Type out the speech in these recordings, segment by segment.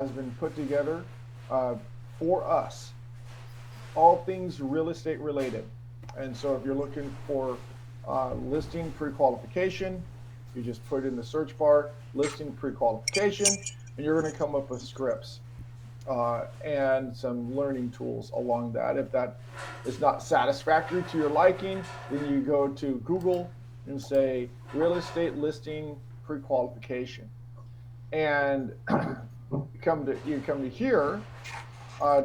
has been put together uh, for us, all things real estate related. And so if you're looking for listing pre-qualification, you just put in the search bar listing pre-qualification, and you're going to come up with scripts and some learning tools along that. If that is not satisfactory to your liking, then you go to Google and say real estate listing pre-qualification, and you come to here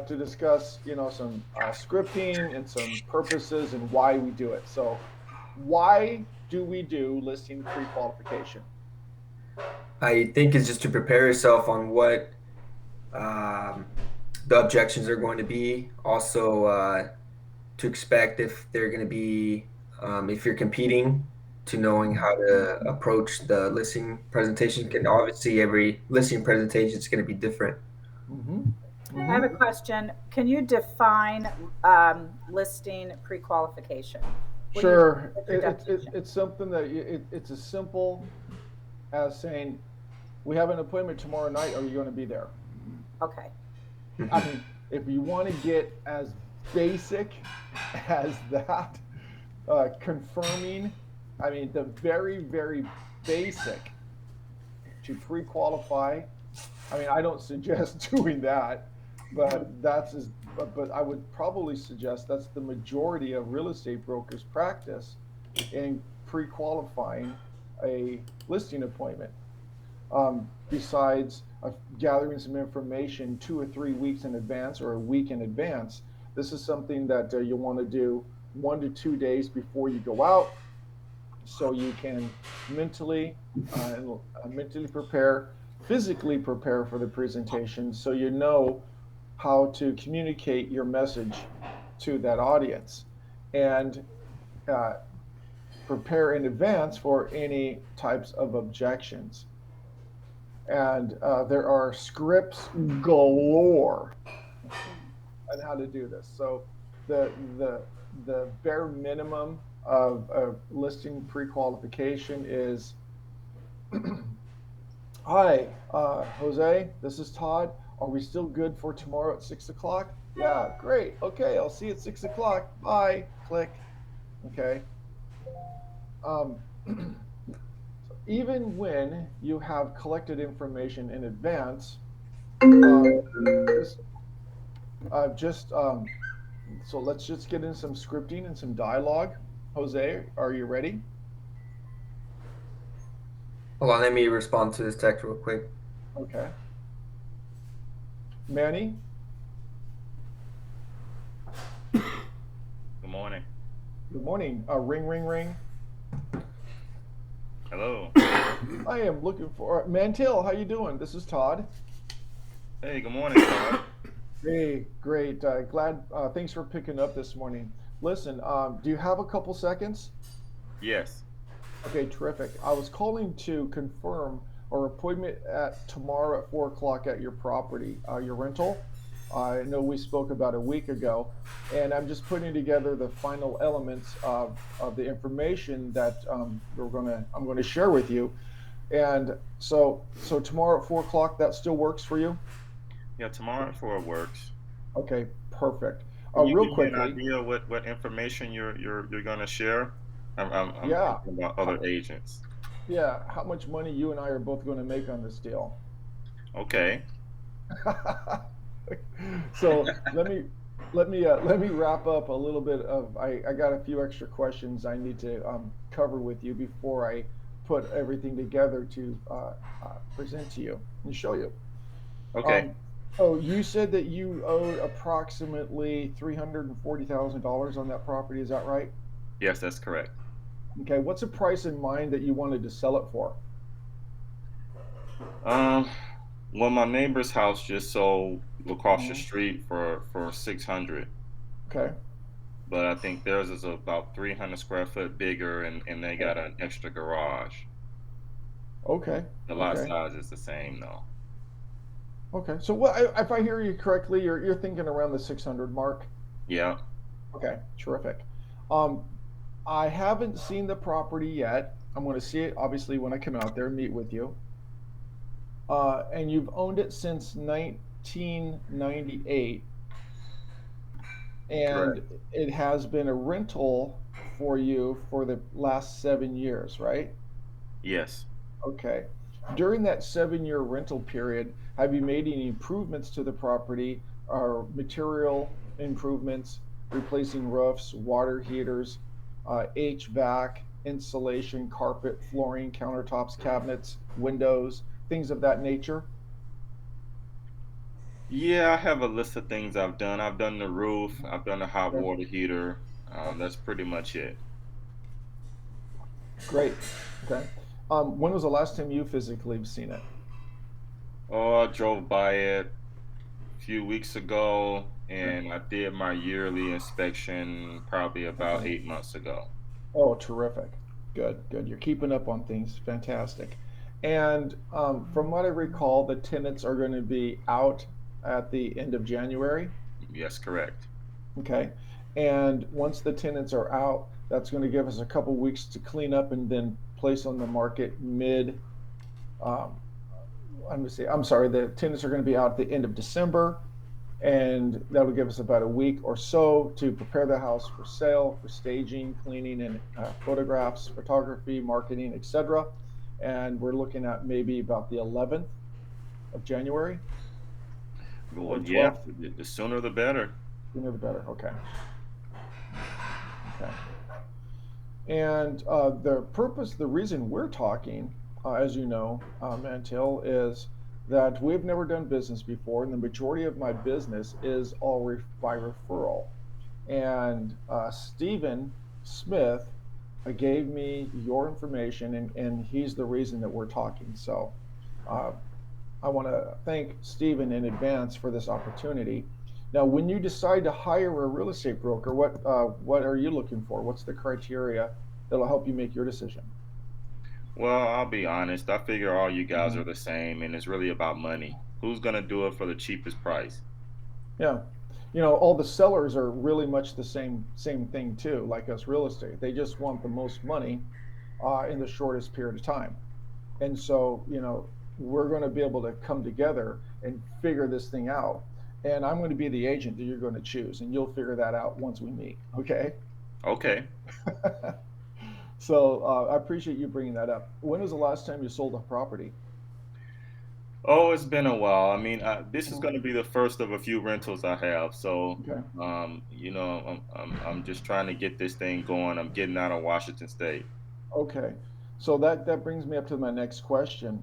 to discuss, some scripting and some purposes and why we do it. So, why do we do listing pre-qualification? I think it's just to prepare yourself on what um, the objections are going to be. Also, to expect if they're going to be, if you're competing, to knowing how to approach the listing presentation. Can obviously every listing presentation is going to be different. Mm-hmm. I have Mm-hmm. a question. Can you define listing pre-qualification? What do you, Sure. what's your It's definition? it's something that it's as simple as saying, "We have an appointment tomorrow night. Are you going to be there?" Okay. I Mhm. mean, if you want to get as basic as that, confirming, I mean, the very, very basic to pre-qualify. I mean, I don't suggest doing that, but but I would probably suggest that's the majority of real estate brokers practice in pre-qualifying a listing appointment. Besides gathering some information 2 or 3 weeks in advance or a week in advance, this is something that you'll want to do 1 to 2 days before you go out, so you can mentally mentally prepare, physically prepare for the presentation, so you know how to communicate your message to that audience, and uh, prepare in advance for any types of objections. And there are scripts galore on how to do this. So the the the bare minimum of listing pre-qualification is, "Hi, Jose. This is Todd. Are we still good for tomorrow at 6 o'clock?" "Yeah, great. Okay, I'll see you at 6 o'clock. Bye." Click. Okay. Um, Even when you have collected information in advance, um, just just so let's just get in some scripting and some dialogue. Jose, are you ready? Hold on, let me respond to this text real quick. Okay. Manny, Good morning. good morning. Ring, ring, ring. Hello. I am looking for Mantil. How you doing? This is Todd. Hey, good morning, Todd. Hey, great. Glad. Thanks for picking up this morning. Listen, do you have a couple seconds? Yes. Okay, terrific. I was calling to confirm our appointment at tomorrow at 4 o'clock at your property, your rental. I know we spoke about a week ago, and I'm just putting together the final elements of the information that I'm gonna share with you. And so tomorrow at 4 o'clock, that still works for you? Yeah, tomorrow at 4 works. Okay, perfect. Can you Real give me an quickly, idea what information you're gonna share? I'm yeah, thinking about how, other agents. yeah, how much money you and I are both going to make on this deal? Okay. So let me wrap up a little bit of I got a few extra questions I need to cover with you before I put everything together to present to you and show you. Okay. Um, oh, you said that you owed approximately $340,000 on that property. Is that right? Yes, that's correct. Okay. What's a price in mind that you wanted to sell it for? Um, well, my neighbor's house just sold across the Mhm. street for 600, Okay. but I think theirs is about 300 square foot bigger, and they Okay. got an extra garage. Okay. The lot Okay. size is the same though. Okay. So what if I hear you correctly, you're thinking around the 600 mark. Yeah. Okay. Terrific. Um, I haven't seen the property yet. I'm going to see it obviously when I come out there and meet with you. and you've owned it since 1998, and Correct. it has been a rental for you for the last 7 years, right? Yes. Okay. During that 7 year rental period, have you made any improvements to the property or material improvements, replacing roofs, water heaters, HVAC, insulation, carpet, flooring, countertops, cabinets, windows, things of that nature? Yeah, I have a list of things I've done. I've done the roof. I've done the hot Okay. water heater. That's pretty much it. Great. Okay. When was the last time you physically seen it? Oh, I drove by it a few weeks ago, Okay. and I did my yearly inspection probably about Okay. 8 months ago. Oh, terrific. Good, good. You're keeping up on things. Fantastic. And from what I recall, the tenants are going to be out at the end of January. Yes, correct. Okay. And once the tenants are out, that's going to give us a couple weeks to clean up and then place on the market mid. Um, let me see. I'm sorry. The tenants are going to be out at the end of December, and that'll give us about a week or so to prepare the house for sale, for staging, cleaning, and photographs, photography, marketing, etc. And we're looking at maybe about the 11th of January or Well, yeah, 12th. the sooner the better. Sooner the better. Okay. Okay. And the purpose, the reason we're talking, as you know, Mantil, is that we've never done business before, and the majority of my business is all by referral. And Stephen Smith gave me your information, and he's the reason that we're talking. So uh, I want to thank Stephen in advance for this opportunity. Now, when you decide to hire a real estate broker, what are you looking for? What's the criteria that'll help you make your decision? Well, I'll be honest. I figure all you guys Mhm. are the same, and it's really about money. Who's gonna do it for the cheapest price? Yeah, all the sellers are really much the same thing too, like us real estate. They just want the most money in the shortest period of time. And so, we're going to be able to come together and figure this thing out. And I'm going to be the agent that you're going to choose, and you'll figure that out once we meet. Okay. Okay. So I appreciate you bringing that up. When was the last time you sold a property? Oh, it's been a while. I mean, this is Mhm. going to be the first of a few rentals I have. So, Okay. I'm just trying to get this thing going. I'm getting out of Washington State. Okay. So that brings me up to my next question.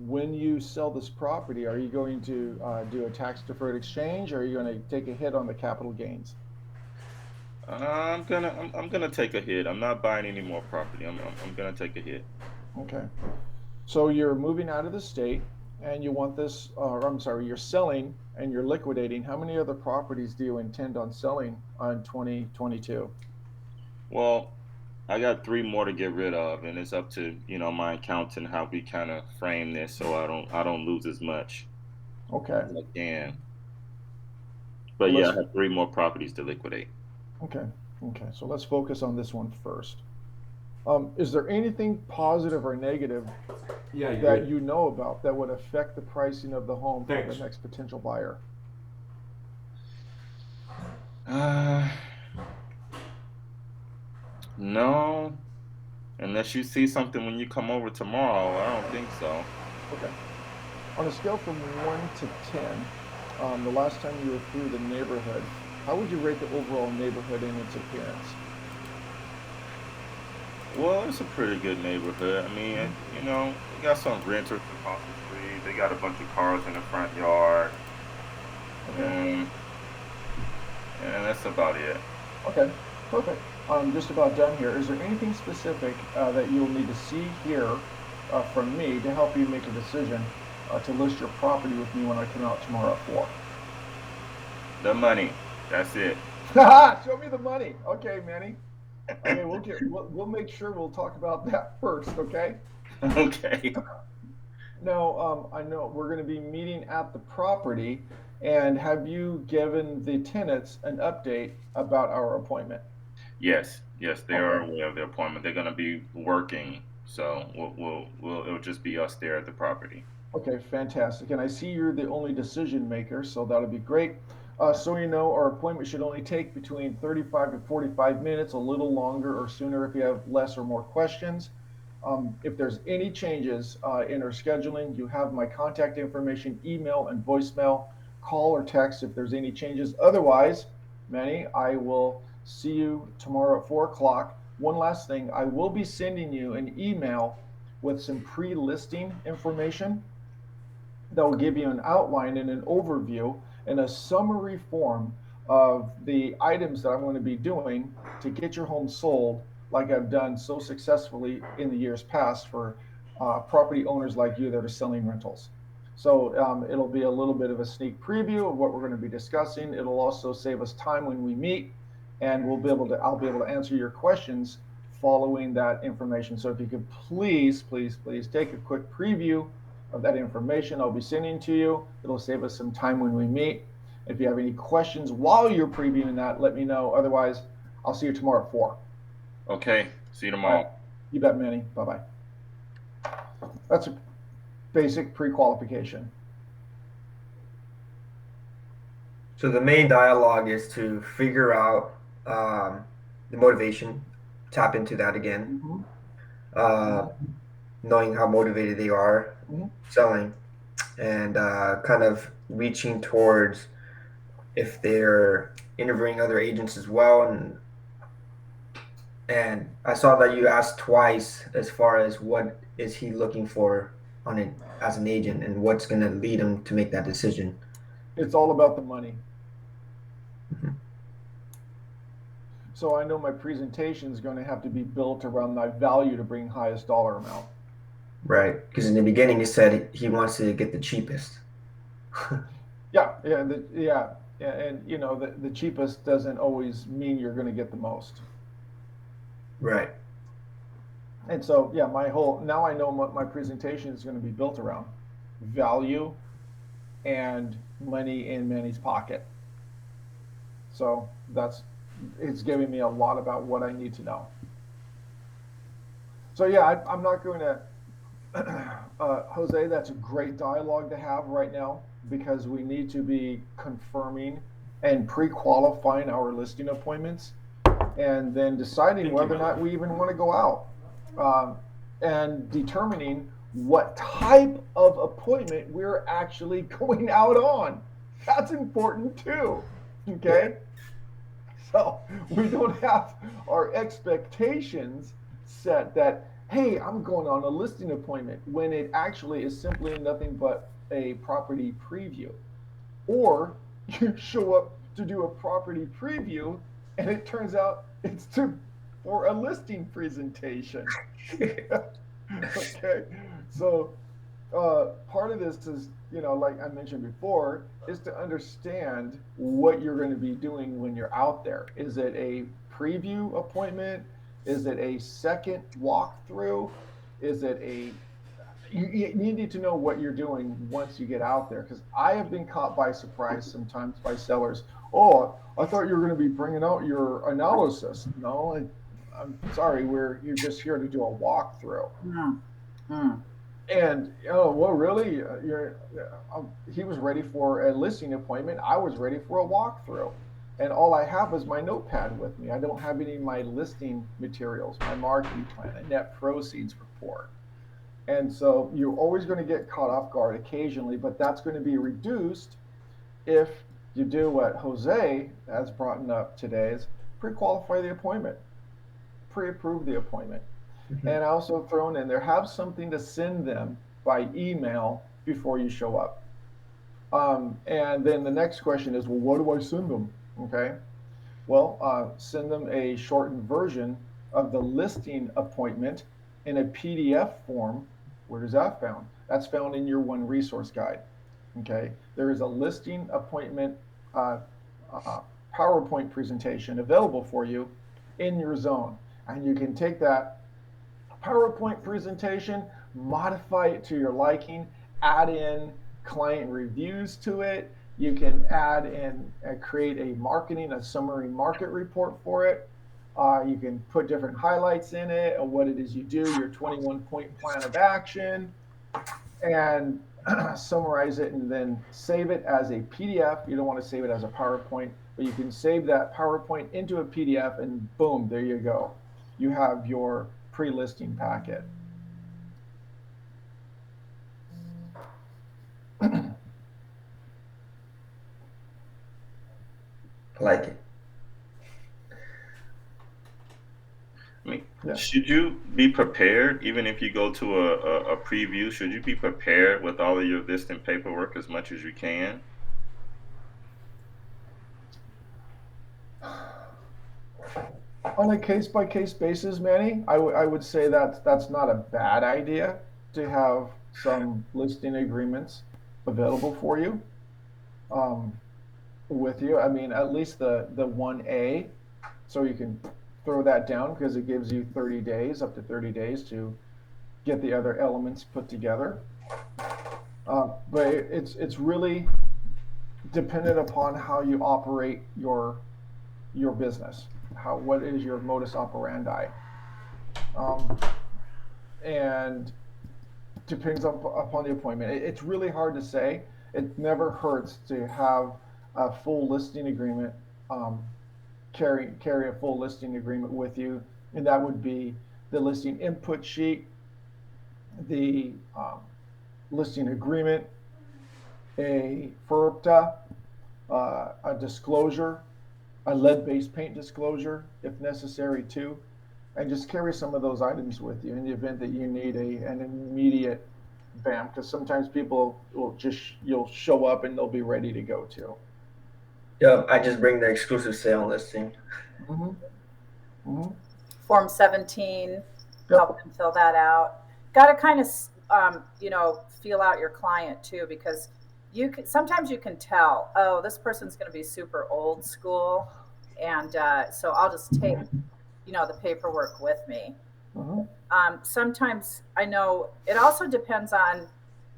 When you sell this property, are you going to do a tax deferred exchange, or are you going to take a hit on the capital gains? I'm gonna take a hit. I'm not buying any more property. I'm gonna take a hit. Okay. So you're moving out of the state and you want this, or I'm sorry, you're selling and you're liquidating. How many other properties do you intend on selling on 2022? Well, I got three more to get rid of, and it's up to my accountant how we kind of frame this so I don't lose as much Okay. as I can. But Well, yeah, I let's, have three more properties to liquidate. okay. Okay. So let's focus on this one first. Is there anything positive or negative Yeah, you're that good. you know about that would affect the pricing of the home for the Thanks. next potential buyer? Uh, no, unless you see something when you come over tomorrow. I don't think so. Okay. On a scale from 1 to 10, the last time you were through the neighborhood, how would you rate the overall neighborhood in its appearance? Well, it's a pretty good neighborhood. I mean, Mhm. we got some renters across the street. They got a bunch of cars in the front yard. Okay. Mm, and that's about it. Okay. Perfect. I'm just about done here. Is there anything specific that you'll need to see here from me to help you make a decision to list your property with me when I come out tomorrow at 4? The money. That's it. Show me the money. Okay, Manny. Okay, we'll make sure we'll talk about that first. Okay. Okay. Now, I know we're going to be meeting at the property, and have you given the tenants an update about our appointment? Yes, yes, they are Okay. aware of their appointment. They're gonna be working, so it'll just be us there at the property. Okay, fantastic. And I see you're the only decision maker, so that'll be great. So you know, our appointment should only take between 35 to 45 minutes, a little longer or sooner if you have less or more questions. If there's any changes in our scheduling, you have my contact information, email and voicemail, call or text if there's any changes. Otherwise, Manny, I will see you tomorrow at 4 o'clock. One last thing, I will be sending you an email with some pre-listing information that will give you an outline and an overview and a summary form of the items that I'm going to be doing to get your home sold, like I've done so successfully in the years past for property owners like you that are selling rentals. So it'll be a little bit of a sneak preview of what we're going to be discussing. It'll also save us time when we meet, and I'll be able to answer your questions following that information. So if you could please, please, please take a quick preview of that information I'll be sending to you. It'll save us some time when we meet. If you have any questions while you're previewing that, let me know. Otherwise, I'll see you tomorrow at 4. Okay. See you All tomorrow. right. You bet, Manny. Bye-bye. That's a basic pre-qualification. So the main dialogue is to figure out the motivation, tap into that again, knowing how motivated they are selling, and kind of reaching towards if they're interviewing other agents as well. And I saw that you asked twice as far as what is he looking for on it as an agent and what's going to lead him to make that decision. It's all about the money. So I know my presentation is going to have to be built around my value to bring highest dollar amount. Right, because in the beginning he said he wants to get the cheapest. Yeah, and you know the cheapest doesn't always mean you're going to get the most. Right. And so yeah, now I know what my presentation is going to be built around: value and money in Manny's pocket. So it's giving me a lot about what I need to know. So yeah, I'm not going to Jose, that's a great dialogue to have right now because we need to be confirming and pre-qualifying our listing appointments and then deciding whether or not we even want to go out and determining what type of appointment we're actually going out on. That's important too. Okay? So we don't have our expectations set that, hey, I'm going on a listing appointment when it actually is simply nothing but a property preview. Or you show up to do a property preview and it turns out it's for a listing presentation. Okay. So part of this is, like I mentioned before, is to understand what you're going to be doing when you're out there. Is it a preview appointment? Is it a second walkthrough? Is it you need to know what you're doing once you get out there, because I have been caught by surprise sometimes by sellers. Oh, I thought you were going to be bringing out your analysis. No, I'm sorry, you're just here to do a walkthrough. And well, really, he was ready for a listing appointment. I was ready for a walkthrough, and all I have is my notepad with me. I don't have any of my listing materials, my marketing plan, a net proceeds report. And so you're always going to get caught off guard occasionally, but that's going to be reduced if you do what Jose has brought up today: is pre-qualify the appointment, pre-approve the appointment. And I also thrown in there, have something to send them by email before you show up. And then the next question is, well, what do I send them? Okay. Well, send them a shortened version of the listing appointment in a PDF form. Where is that found? That's found in your one resource guide. Okay. There is a listing appointment PowerPoint presentation available for you in your zone. And you can take that PowerPoint presentation, modify it to your liking, add in client reviews to it. You can add in create a summary market report for it. You can put different highlights in it of what it is you do, your 21-point plan of action. And summarize it, and then save it as a PDF. You don't want to save it as a PowerPoint, but you can save that PowerPoint into a PDF, and boom, there you go. You have your pre-listing packet. I like it. I mean, Yeah. should you be prepared, even if you go to a preview? Should you be prepared with all of your listing paperwork as much as you can? On a case-by-case basis, Manny, I would say that that's not a bad idea to have some listing agreements available for you, um, with you. I mean, at least the 1A, so you can throw that down because it gives you 30 days, up to 30 days to get the other elements put together. But it's really dependent upon how you operate your business. What is your modus operandi, um, and depends upon the appointment. It's really hard to say. It never hurts to have a full listing agreement. Um, carry a full listing agreement with you, and that would be the listing input sheet, the listing agreement, a FERPTA, a disclosure, a lead-based paint disclosure if necessary too, and just carry some of those items with you in the event that you need an immediate bam, because sometimes people will you'll show up and they'll be ready to go too. Yep, I just bring the exclusive sale listing. Mm-hmm. Mm-hmm. Form 17, Yep. help them fill that out. Got to kind of, feel out your client too, because sometimes you can tell, oh, this person's going to be super old school. And so I'll just take, the paperwork with me. Mm-hmm. Sometimes I know it also depends on,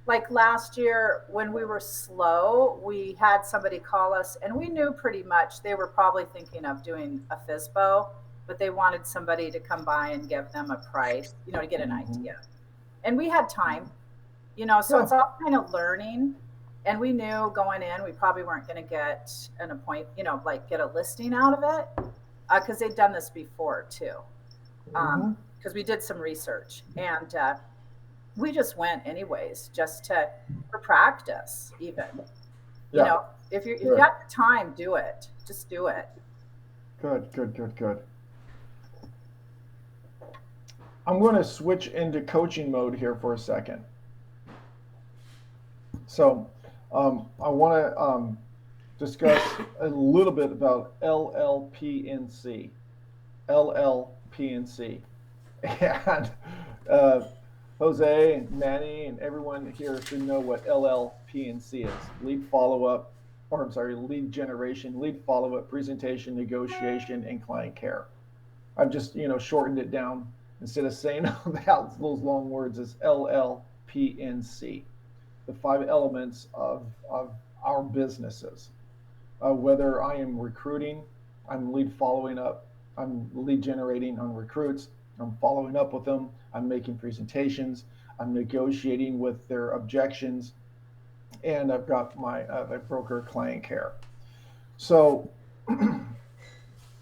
like last year when we were slow, we had somebody call us and we knew pretty much they were probably thinking of doing a FISBO, but they wanted somebody to come by and give them a price, to get an idea. And we had time, so Yeah. it's all kind of learning. And we knew going in, we probably weren't going to get an appointment, like get a listing out of it, because they'd done this before too. Mm-hmm. Because we did some research, and we just went anyways, just for practice, even. Yeah. If you Good. got the time, do it. Just do it. Good. I'm going to switch into coaching mode here for a second. So, I want to discuss a little bit about LLPNC. LLPNC. And Jose and Manny and everyone here should know what LLPNC is. Lead follow-up, or I'm sorry, lead generation, lead follow-up, presentation, negotiation, and client care. I've just, shortened it down instead of saying those long words as LLPNC, the 5 elements of our businesses. Whether I am recruiting, I'm lead following up, I'm lead generating on recruits, I'm following up with them, I'm making presentations, I'm negotiating with their objections, and I've got my broker client care. So,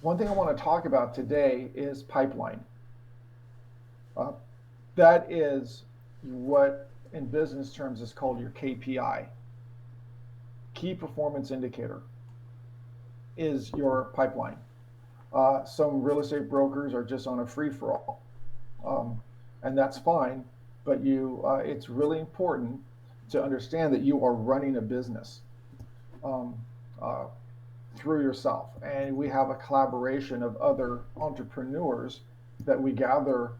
one thing I want to talk about today is pipeline. That is what in business terms is called your KPI, key performance indicator, is your pipeline. Some real estate brokers are just on a free for all, and that's fine. But it's really important to understand that you are running a business um, uh, through yourself, and we have a collaboration of other entrepreneurs that we gather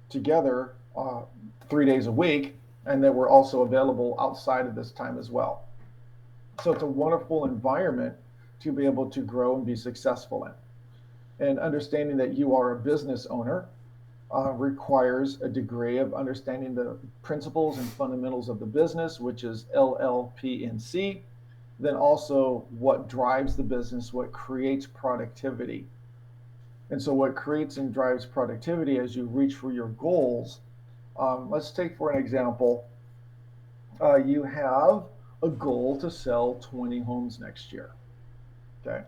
together 3 days a week, and then we're also available outside of this time as well. So it's a wonderful environment to be able to grow and be successful in. And understanding that you are a business owner requires a degree of understanding the principles and fundamentals of the business, which is LLPNC. Then also what drives the business, what creates productivity. And so what creates and drives productivity as you reach for your goals. Let's take for an example, You have a goal to sell 20 homes next year. Okay.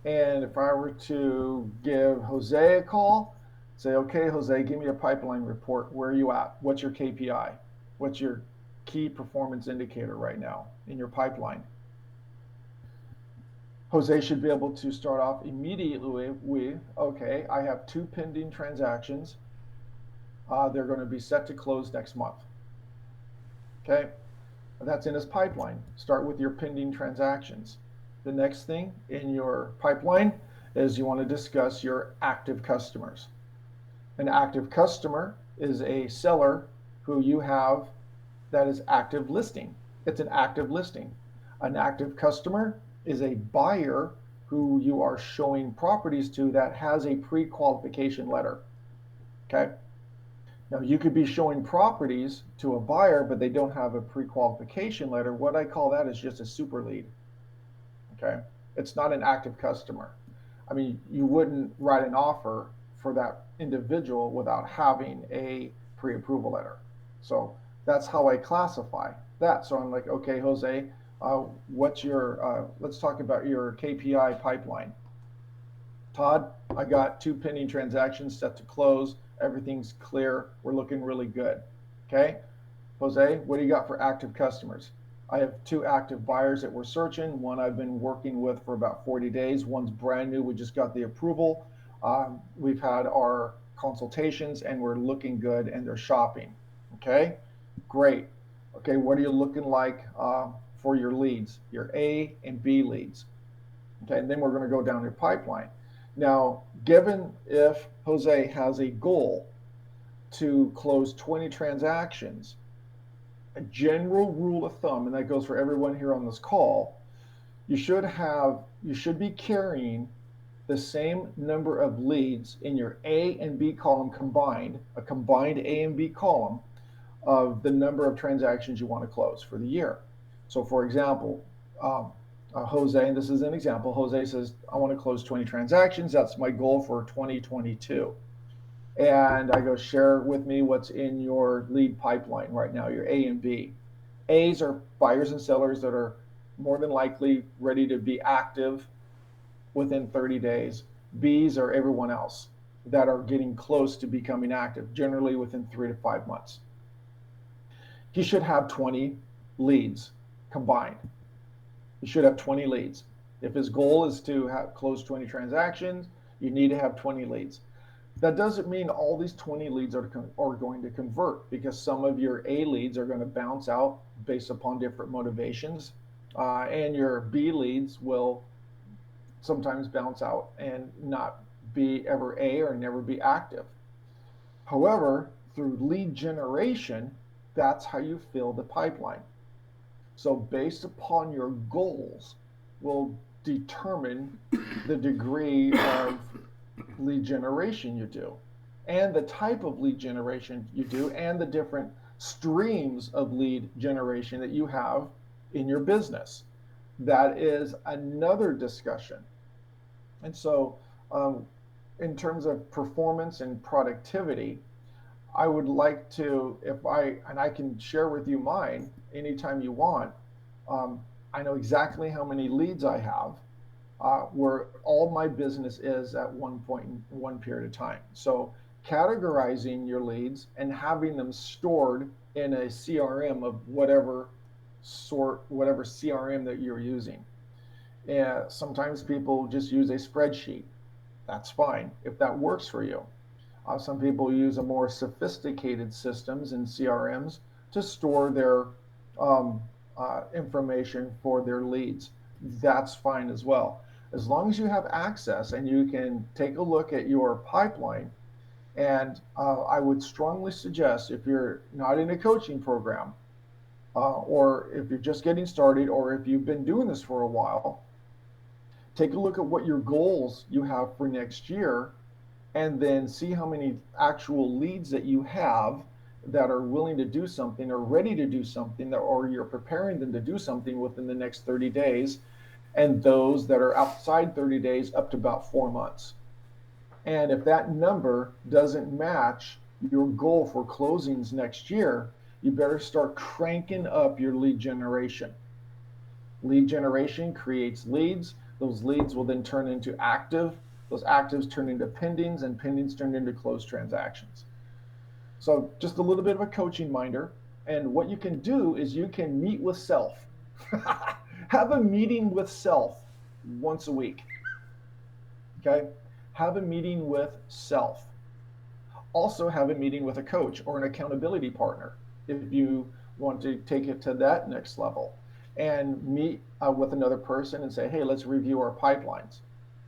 And if I were to give Jose a call, say, okay, Jose, give me a pipeline report. Where are you at? What's your KPI? What's your key performance indicator right now in your pipeline? Jose should be able to start off immediately with, okay, I have 2 pending transactions. They're going to be set to close next month. Okay, that's in his pipeline. Start with your pending transactions. The next thing in your pipeline is you want to discuss your active customers. An active customer is a seller who you have that is active listing. It's an active listing. An active customer is a buyer who you are showing properties to that has a pre-qualification letter. Okay. Now you could be showing properties to a buyer, but they don't have a pre-qualification letter. What I call that is just a super lead. Okay. It's not an active customer. I mean, you wouldn't write an offer for that individual without having a pre-approval letter. So that's how I classify that. So I'm like, okay, Jose, what's your, let's talk about your KPI pipeline. Todd, I got 2 pending transactions set to close. Everything's clear. We're looking really good. Okay. Jose, what do you got for active customers? I have 2 active buyers that we're searching. One I've been working with for about 40 days. One's brand new. We just got the approval. We've had our consultations and we're looking good and they're shopping. Okay, great. Okay, what are you looking like for your leads, your A and B leads? Okay, and then we're going to go down your pipeline. Now, given if Jose has a goal to close 20 transactions, a general rule of thumb, and that goes for everyone here on this call, you should be carrying the same number of leads in your A and B column combined, a combined A and B column of the number of transactions you want to close for the year. So for example, Jose, and this is an example, Jose says, I want to close 20 transactions. That's my goal for 2022. And I go, share with me what's in your lead pipeline right now, your A and B. A's are buyers and sellers that are more than likely ready to be active within 30 days. B's are everyone else that are getting close to becoming active, generally within 3 to 5 months. He should have 20 leads combined. He should have 20 leads. If his goal is to close 20 transactions, you need to have 20 leads. That doesn't mean all these 20 leads are going to convert, because some of your A leads are going to bounce out based upon different motivations, and your B leads will sometimes bounce out and not be ever A or never be active. However, through lead generation, that's how you fill the pipeline. So based upon your goals will determine the degree of lead generation you do, and the type of lead generation you do, and the different streams of lead generation that you have in your business. That is another discussion. And so, in terms of performance and productivity, I would like to, and I can share with you mine anytime you want. I know exactly how many leads I have, where all my business is at one point in one period of time. So categorizing your leads and having them stored in a CRM of whatever CRM that you're using. Sometimes people just use a spreadsheet. That's fine if that works for you. Some people use a more sophisticated systems and CRMs to store their information for their leads. That's fine as well. As long as you have access and you can take a look at your pipeline. And I would strongly suggest, if you're not in a coaching program, or if you're just getting started, or if you've been doing this for a while, take a look at what your goals you have for next year, and then see how many actual leads that you have that are willing to do something or ready to do something, or you're preparing them to do something within the next 30 days, and those that are outside 30 days up to about 4 months. And if that number doesn't match your goal for closings next year, you better start cranking up your lead generation. Lead generation creates leads. Those leads will then turn into active. Those actives turn into pendings, and pendings turn into closed transactions. So just a little bit of a coaching minder. And what you can do is you can meet with self. Have a meeting with self once a week. Okay? Have a meeting with self. Also have a meeting with a coach or an accountability partner if you want to take it to that next level, and meet with another person and say, hey, let's review our pipelines,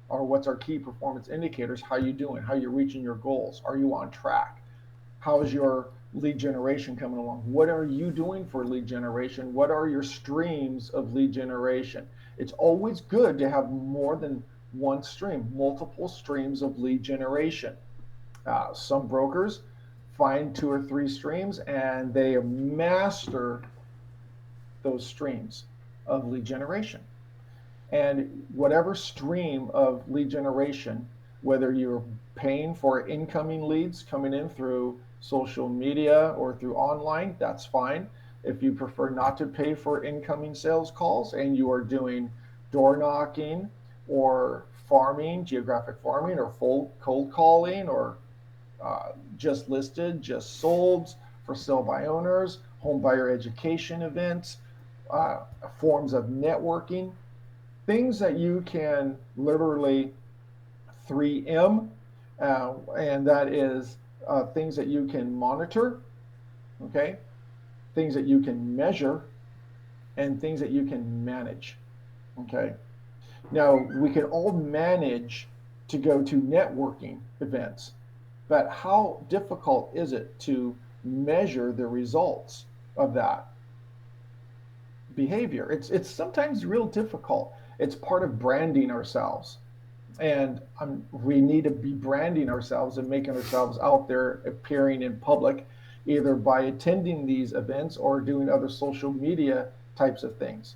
or what's our key performance indicators. How you doing? How you reaching your goals? Are you on track? How is your lead generation coming along? What are you doing for lead generation? What are your streams of lead generation? It's always good to have more than one stream, multiple streams of lead generation. Some brokers find 2 or 3 streams and they master those streams of lead generation. And whatever stream of lead generation, whether you're paying for incoming leads coming in through social media or through online, that's fine. If you prefer not to pay for incoming sales calls and you are doing door knocking or farming, geographic farming, or full cold calling, or just listed, just sold, for sale by owners, home buyer education events, forms of networking, things that you can literally 3M, and that is things that you can monitor, okay? Things that you can measure, and things that you can manage, okay? Now, we can all manage to go to networking events, but how difficult is it to measure the results of that behavior? It's sometimes real difficult. It's part of branding ourselves, and we need to be branding ourselves and making ourselves out there, appearing in public, either by attending these events or doing other social media types of things.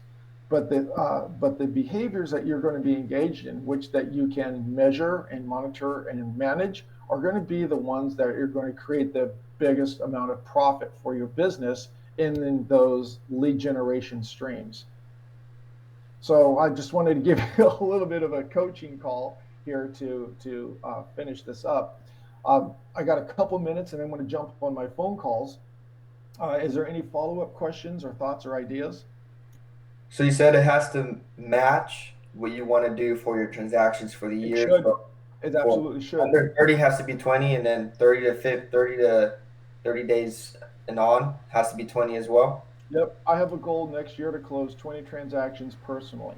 But the behaviors that you're going to be engaged in, which that you can measure and monitor and manage, are going to be the ones that are going to create the biggest amount of profit for your business in those lead generation streams. So I just wanted to give you a little bit of a coaching call here to finish this up. I got a couple minutes and I'm going to jump on my phone calls. Is there any follow-up questions or thoughts or ideas? So you said it has to match what you want to do for your transactions for the It year. should. So It for absolutely should. under 30 has to be 20, and then 30 to 30 days and on has to be 20 as well. Yep. I have a goal next year to close 20 transactions personally.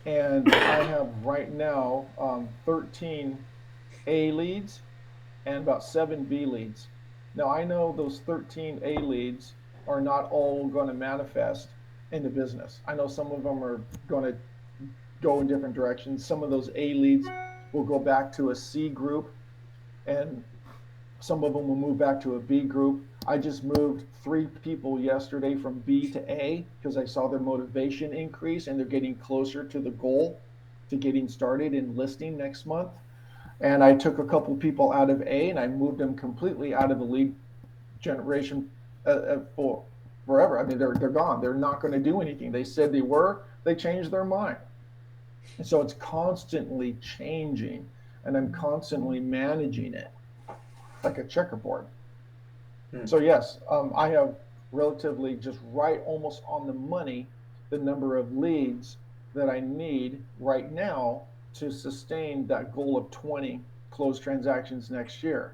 And I have right now 13 A leads and about 7 B leads. Now I know those 13 A leads are not all going to manifest in the business. I know some of them are going to go in different directions. Some of those A leads will go back to a C group, and some of them will move back to a B group. I just moved 3 people yesterday from B to A because I saw their motivation increase and they're getting closer to the goal to getting started in listing next month. And I took a couple people out of A and I moved them completely out of the lead generation for forever. I mean, they're gone. They're not going to do anything. They said they were. They changed their mind. And so it's constantly changing, and I'm constantly managing it like a checkerboard. So yes, I have relatively just right almost on the money the number of leads that I need right now to sustain that goal of 20 closed transactions next year.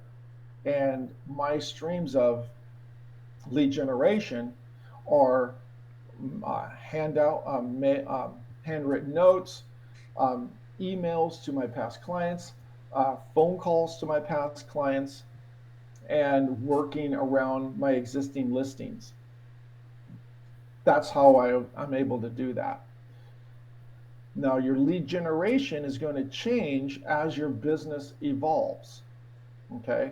And my streams of lead generation are handwritten notes, emails to my past clients, phone calls to my past clients, and working around my existing listings. That's how I'm able to do that. Now, your lead generation is going to change as your business evolves. Okay.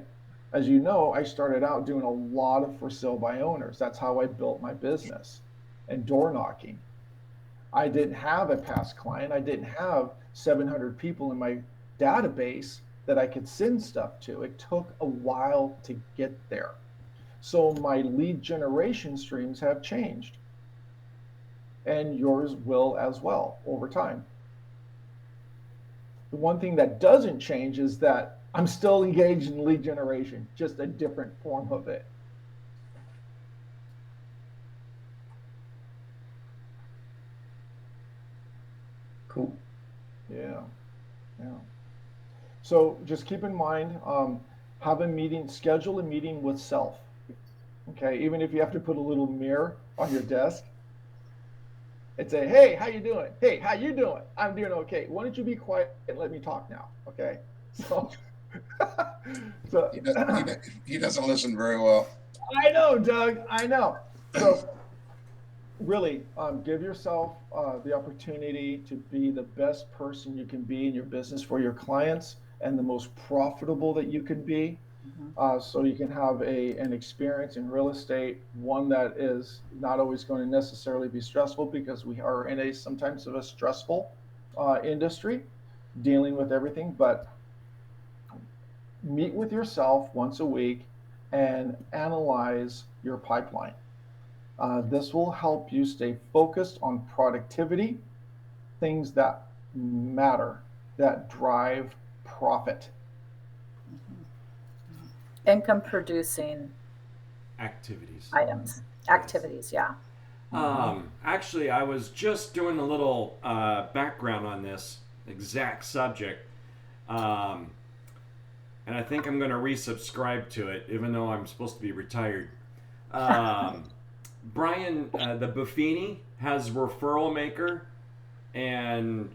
As you know, I started out doing a lot of for sale by owners. That's how I built my business, and door knocking. I didn't have a past client. I didn't have 700 people in my database that I could send stuff to. It took a while to get there. So my lead generation streams have changed, and yours will as well over time. The one thing that doesn't change is that I'm still engaged in lead generation, just a different form of it. Cool. Yeah. So just keep in mind, have a meeting, schedule a meeting with self. Okay, even if you have to put a little mirror on your desk and say, "Hey, how you doing? Hey, how you doing? I'm doing okay. Why don't you be quiet and let me talk now?" Okay. So, so He doesn't listen very well. I know, Doug. I know. So really, give yourself the opportunity to be the best person you can be in your business for your clients and the most profitable that you can be. So you can have an experience in real estate, one that is not always going to necessarily be stressful, because we are in a sometimes of a stressful industry dealing with everything. But meet with yourself once a week and analyze your pipeline. This will help you stay focused on productivity, things that matter, that drive profit. Income producing Activities. items, activities, yeah. Actually, I was just doing a little background on this exact subject. And I think I'm going to resubscribe to it, even though I'm supposed to be retired. Brian, the Buffini has Referral Maker, and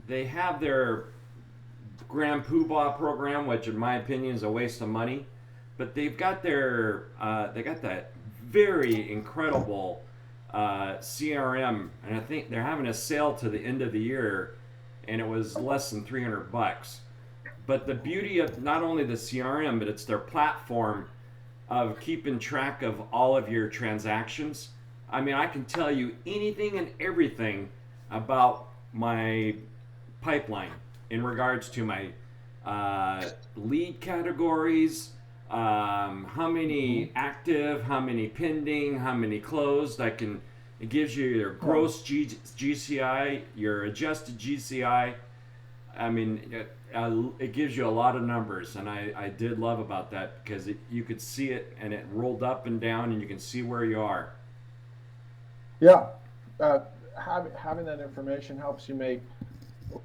they have their Grand Poobah program, which in my opinion is a waste of money. But they've got their they got that very incredible CRM, and I think they're having a sale to the end of the year, and it was less than $300. But the beauty of not only the CRM, but it's their platform of keeping track of all of your transactions. I mean, I can tell you anything and everything about my pipeline in regards to my lead categories, how many active, how many pending, how many closed. It gives you your gross GCI, your adjusted GCI. I mean, it gives you a lot of numbers, and I did love about that, because you could see it, and it rolled up and down, and you can see where you are. Yeah, having that information helps you make,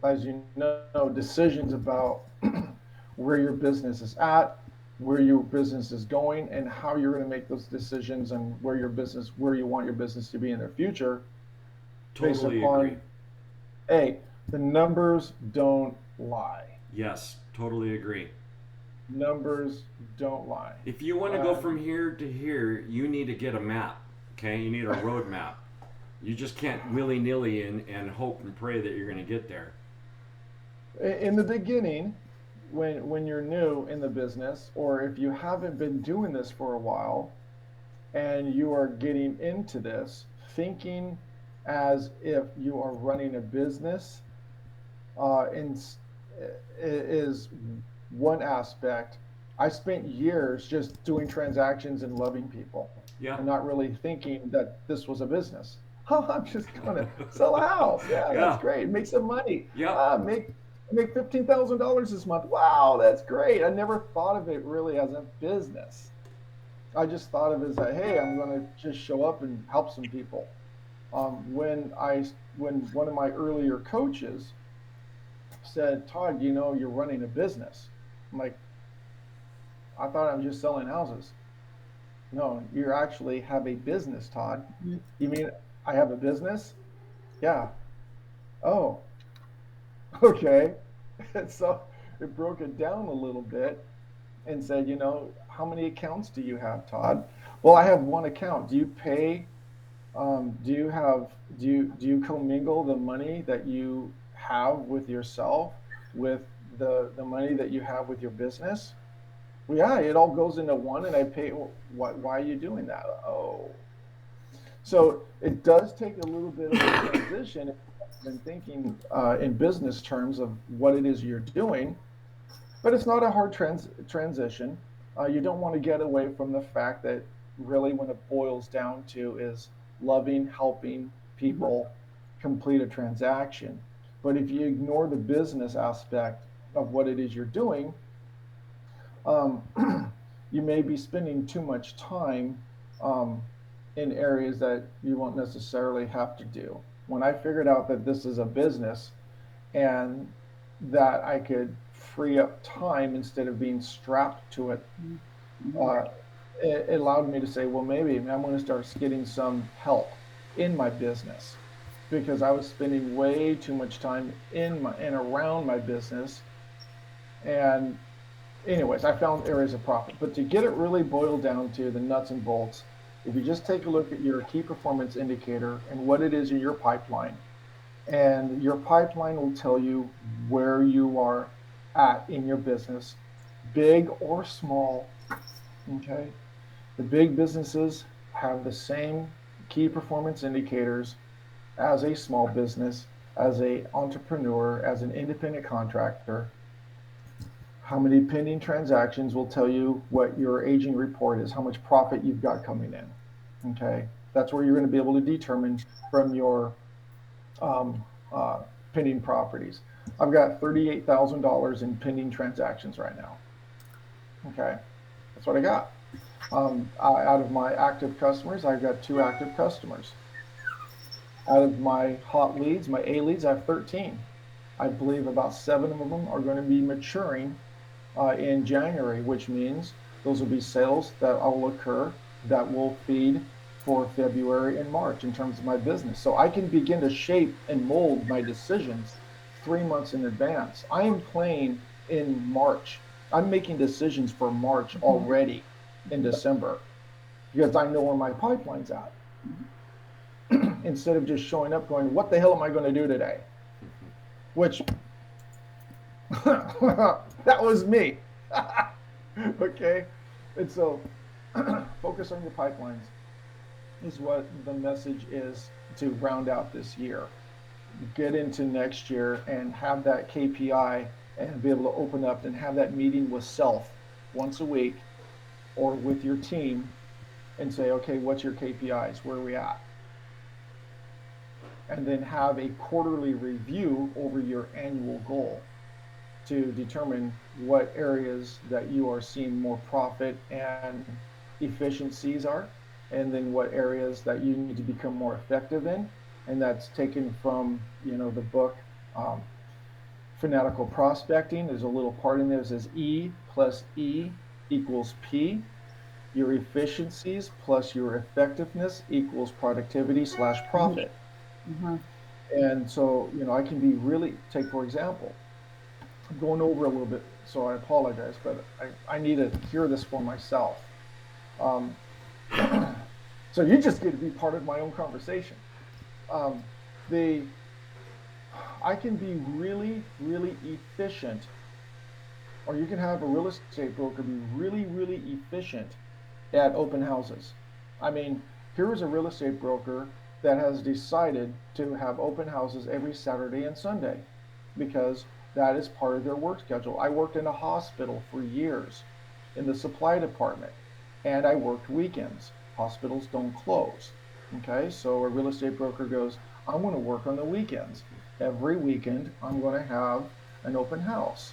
as you know, decisions about where your business is at, where your business is going, and how you're going to make those decisions, and where you want your business to be in the future. Totally based upon, agree. A, the numbers don't lie. Yes, totally agree. Numbers don't lie. If you want to go from here to here, you need to get a map. Okay, you need a road map. You just can't willy-nilly and hope and pray that you're going to get there. In the beginning, when you're new in the business, or if you haven't been doing this for a while and you are getting into this thinking as if you are running a business, is one aspect. I spent years just doing transactions and loving people, Yeah. and not really thinking that this was a business. Oh, I'm just gonna sell a house. Yeah, that's great. Make some money. Yeah. Make $15,000 this month. Wow, that's great. I never thought of it really as a business. I just thought of it as that, hey, I'm gonna just show up and help some people. When one of my earlier coaches said, Todd, you're running a business. I'm like, I thought I'm just selling houses. No, you actually have a business, Todd. You mean I have a business? Yeah. Oh, okay. And so it broke it down a little bit and said, how many accounts do you have, Todd? Well, I have one account. Do you pay? Do you commingle the money that you have with yourself with the money that you have with your business? Well, yeah, it all goes into one, and I pay. Why are you doing that? Oh, so it does take a little bit of a transition in thinking in business terms of what it is you're doing, but it's not a hard transition. You don't want to get away from the fact that really, when it boils down to, is loving, helping people complete a transaction. But if you ignore the business aspect of what it is you're doing, um, you may be spending too much time um, in areas that you won't necessarily have to do. When I figured out that this is a business and that I could free up time instead of being strapped to it, uh, it allowed me to say, well, maybe I'm going to start getting some help in my business because I was spending way too much time in my and around my business. And anyways, I found areas of profit. But to get it really boiled down to the nuts and bolts, if you just take a look at your key performance indicator and what it is in your pipeline, and your pipeline will tell you where you are at in your business, big or small. Okay. The big businesses have the same key performance indicators as a small business, as a entrepreneur, as an independent contractor. How many pending transactions will tell you what your aging report is, how much profit you've got coming in. Okay, that's where you're going to be able to determine from your um, uh, pending properties. I've got $38,000 in pending transactions right now. Okay, that's what I got. Out of my active customers, I've got 2 active customers. Out of my hot leads, my A leads, I have 13. I believe about 7 of them are going to be maturing in January, which means those will be sales that will occur that will feed for February and March in terms of my business. So I can begin to shape and mold my decisions 3 months in advance. I am playing in March. I'm making decisions for March already in December because I know where my pipeline's at. Instead of just showing up going, what the hell am I going to do today? Which that was me. Okay. And so focus on your pipelines is what the message is to round out this year. Get into next year and have that KPI and be able to open up and have that meeting with self once a week or with your team and say, okay, what's your KPIs? Where are we at? And then have a quarterly review over your annual goal to determine what areas that you are seeing more profit and efficiencies are, and then what areas that you need to become more effective in. And that's taken from, the book, Fanatical Prospecting. There's a little part in there that says E plus E equals P. Your efficiencies plus your effectiveness equals productivity/profit. Mm-hmm. And so, I can be really, take for example, I'm going over a little bit, so I apologize, but I need to hear this for myself. Um, so you just get to be part of my own conversation. Um, the I can be really, really efficient, or you can have a real estate broker be really, really efficient at open houses. I mean, here is a real estate broker that has decided to have open houses every Saturday and Sunday because that is part of their work schedule. I worked in a hospital for years in the supply department, and I worked weekends. Hospitals don't close. Okay, so a real estate broker goes, I'm going to work on the weekends. Every weekend, I'm going to have an open house,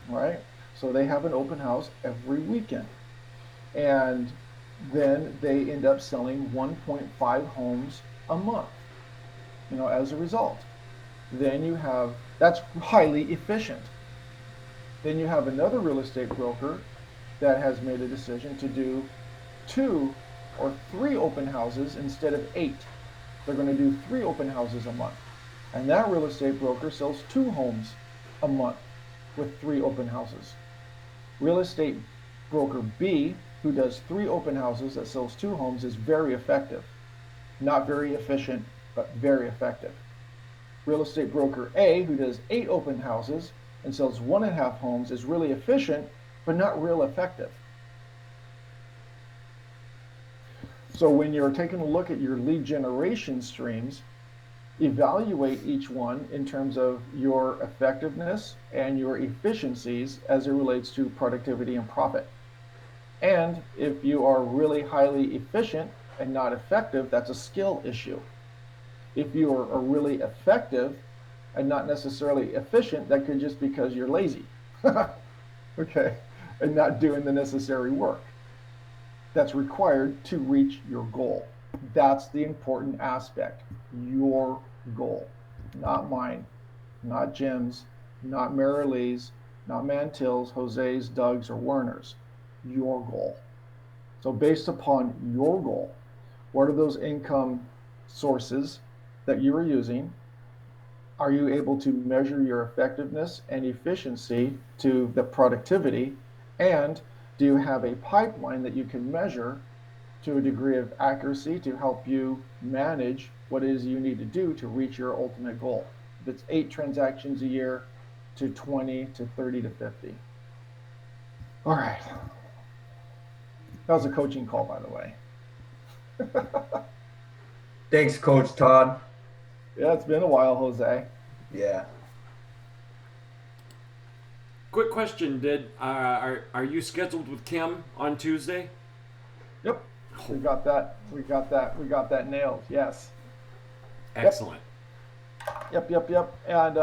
right? So they have an open house every weekend. And then they end up selling 1.5 homes a month, as a result. Then you have, that's highly efficient. Then you have another real estate broker that has made a decision to do 2 or 3 open houses instead of 8. They're going to do 3 open houses a month. And that real estate broker sells 2 homes a month with 3 open houses. Real estate broker B, who does 3 open houses that sells 2 homes, is very effective. Not very efficient, but very effective. Real estate broker A, who does 8 open houses and sells 1.5 homes, is really efficient, but not real effective. So when you're taking a look at your lead generation streams, evaluate each one in terms of your effectiveness and your efficiencies as it relates to productivity and profit. And if you are really highly efficient and not effective, that's a skill issue. If you are really effective and not necessarily efficient, that could just because you're lazy. Okay, and not doing the necessary work that's required to reach your goal. That's the important aspect. Your goal, not mine, not Jim's, not Mary Lee's, not Mantill's, Jose's, Doug's, or Werner's. Your goal. So, based upon your goal, what are those income sources that you are using? Are you able to measure your effectiveness and efficiency to the productivity? And do you have a pipeline that you can measure to a degree of accuracy to help you manage what it is you need to do to reach your ultimate goal? If it's 8 transactions a year to 20 to 30 to 50. All right. That was a coaching call, by the way. Thanks, Coach Todd. Yeah, it's been a while, Jose. Yeah. Quick question: are you scheduled with Kim on Tuesday? Yep. We got that nailed. Yes. Excellent. Yep. And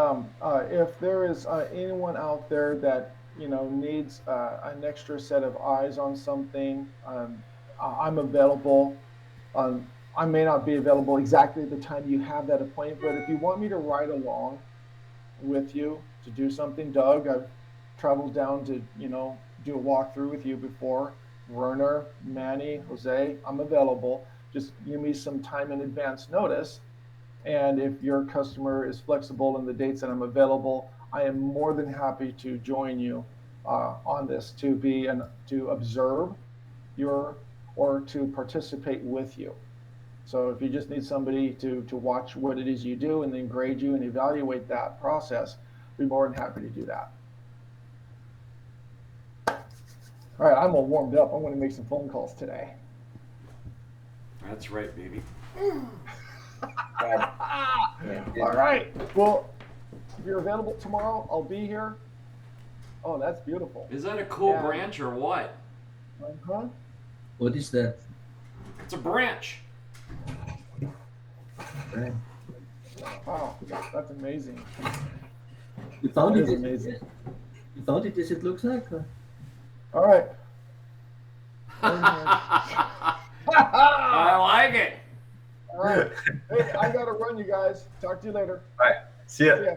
if there is anyone out there that needs an extra set of eyes on something, I'm available. I may not be available exactly at the time you have that appointment, but if you want me to ride along with you to do something, Doug, I've traveled down to do a walkthrough with you before. Werner, Manny, Jose, I'm available. Just give me some time in advance notice. And if your customer is flexible in the dates that I'm available, I am more than happy to join you on this to observe or to participate with you. So if you just need somebody to watch what it is you do and then grade you and evaluate that process, I'd be more than happy to do that. All right, I'm all warmed up. I'm going to make some phone calls today. That's right, baby. All right. Well, if you're available tomorrow, I'll be here. Oh, that's beautiful. Is that a cool Yeah. branch or what? Uh-huh. What is that? It's a branch. Right. Wow, that's amazing. You found That it. is amazing. You found it as it looks like. Or? All right. I like it. All right. Hey, I got to run, you guys. Talk to you later. All right. See ya. See ya.